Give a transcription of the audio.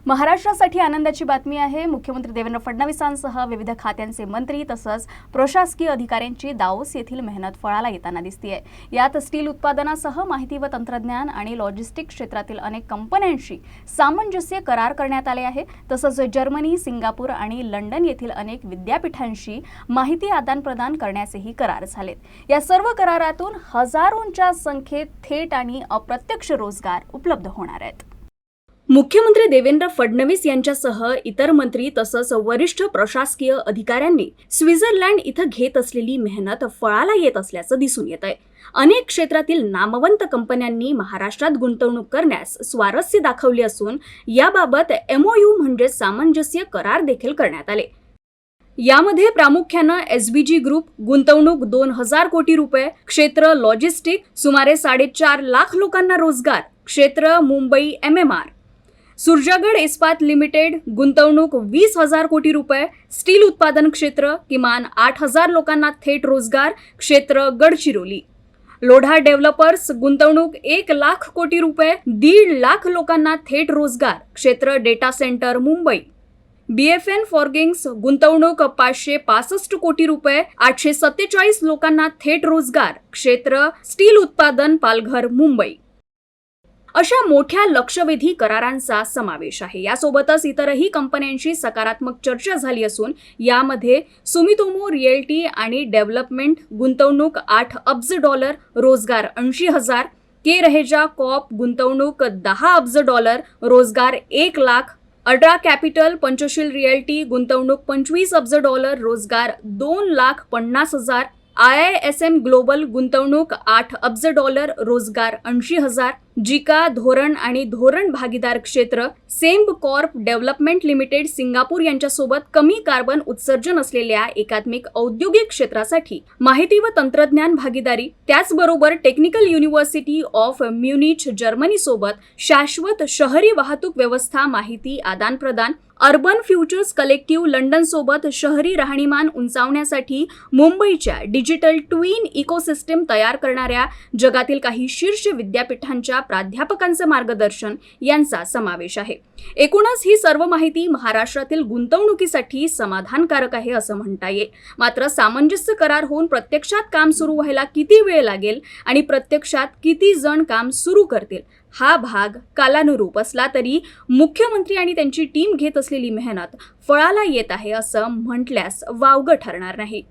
महाराष्ट्रासाठी आनंदाची बातमी आहे। मुख्यमंत्री देवेंद्र फडणवीसांसह विविध खात्यांचे मंत्री तसंच प्रशासकीय अधिकाऱ्यांची दावोस येथील मेहनत फळाला येताना दिसतेय। यात स्टील उत्पादनासह माहिती व तंत्रज्ञान आणि लॉजिस्टिक क्षेत्रातील अनेक कंपन्यांशी सामंजस्य करार करण्यात आले आहे। तसंच जर्मनी, सिंगापूर आणि लंडन येथील अनेक विद्यापीठांशी माहिती आदान-प्रदान करण्याचेही करार झालेत। या सर्व करारातून हजारोंच्या संख्येत थेट आणि अप्रत्यक्ष रोजगार उपलब्ध होणार आहेत। मुख्यमंत्री देवेंद्र फडणवीस यांच्यासह इतर मंत्री तसंच वरिष्ठ प्रशासकीय अधिकाऱ्यांनी स्वित्झर्लंड इथं घेत असलेली मेहनत फळाला येत असल्याचं दिसून येत आहे। अनेक क्षेत्रातील नामवंत कंपन्यांनी महाराष्ट्रात गुंतवणूक करण्यास स्वारस्य दाखवली असून याबाबत MOU म्हणजे सामंजस्य करार देखील करण्यात आले। यामध्ये प्रामुख्याने SBG ग्रुप गुंतवणूक 2000 कोटी रुपये, क्षेत्र लॉजिस्टिक सुमारे 4.5 लाख लोकांना रोजगार, क्षेत्र मुंबई MMR, सुरजागड इस्पात लिमिटेड गुंतवणूक 20,000 कोटी रुपये, स्टील उत्पादन क्षेत्र किमान 8,000 लोकांना थेट रोजगार, क्षेत्र गडचिरोली, लोढा डेव्हलपर्स गुंतवणूक 1 लाख कोटी रुपये, 1.5 लाख लोकांना थेट रोजगार, क्षेत्र डेटा सेंटर मुंबई, BFN फॉर्गिंग्स गुंतवणूक 565 कोटी रुपये, 847 लोकांना थेट रोजगार, क्षेत्र स्टील उत्पादन पालघर मुंबई अशा मोठ्या लक्षवेधी करारांचा समावेश आहे। यासोबतच इतरही कंपन्यांशी सकारात्मक चर्चा झाली असून यामध्ये सुमितोमो रिअल्टी आणि डेव्हलपमेंट गुंतवणूक $8 अब्ज, रोजगार 80,000, के रहेजा कॉप गुंतवणूक $10 अब्ज, रोजगार 1 lakh, ultra capital Panchsheel realty गुंतवणूक $25 अब्ज, रोजगार 2,50,000, IISM ग्लोबल गुंतवणूक $8 अब्ज, रोजगार 80,000, जिका धोरण आणि धोरण भागीदार क्षेत्र सेम्ब कॉर्प डेव्हलपमेंट लिमिटेड सिंगापूर यांच्यासोबत कमी कार्बन उत्सर्जन असलेल्या एकात्मिक औद्योगिक क्षेत्रासाठी माहिती व तंत्रज्ञान भागीदारी, त्याचबरोबर technical university of Munich Germany सोबत शाश्वत शहरी वाहतूक व्यवस्था माहिती आदान प्रदान, अर्बन फ्युचर्स कलेक्टिव्ह लंडन सोबत शहरी राहणीमान उंचावण्यासाठी मुंबईच्या डिजिटल ट्विन इकोसिस्टम तयार करणाऱ्या जगातील काही शीर्ष विद्यापीठांच्या प्राध्यापकांचे मार्गदर्शन यांचा समावेश आहे। एकूणच ही सर्व माहिती महाराष्ट्रातील गुंतवणुकीसाठी समाधानकारक आहे असं म्हणता येईल। मात्र सामंजस्य करार होऊन प्रत्यक्षात काम सुरू व्हायला किती वेळ लागेल आणि प्रत्यक्षात किती जण काम सुरू करतील हा भाग कालानुरूप असला तरी मुख्यमंत्री आणि त्यांची टीम घेत असलेली मेहनत फळाला येत आहे असं म्हटल्यास वावगं ठरणार नाही।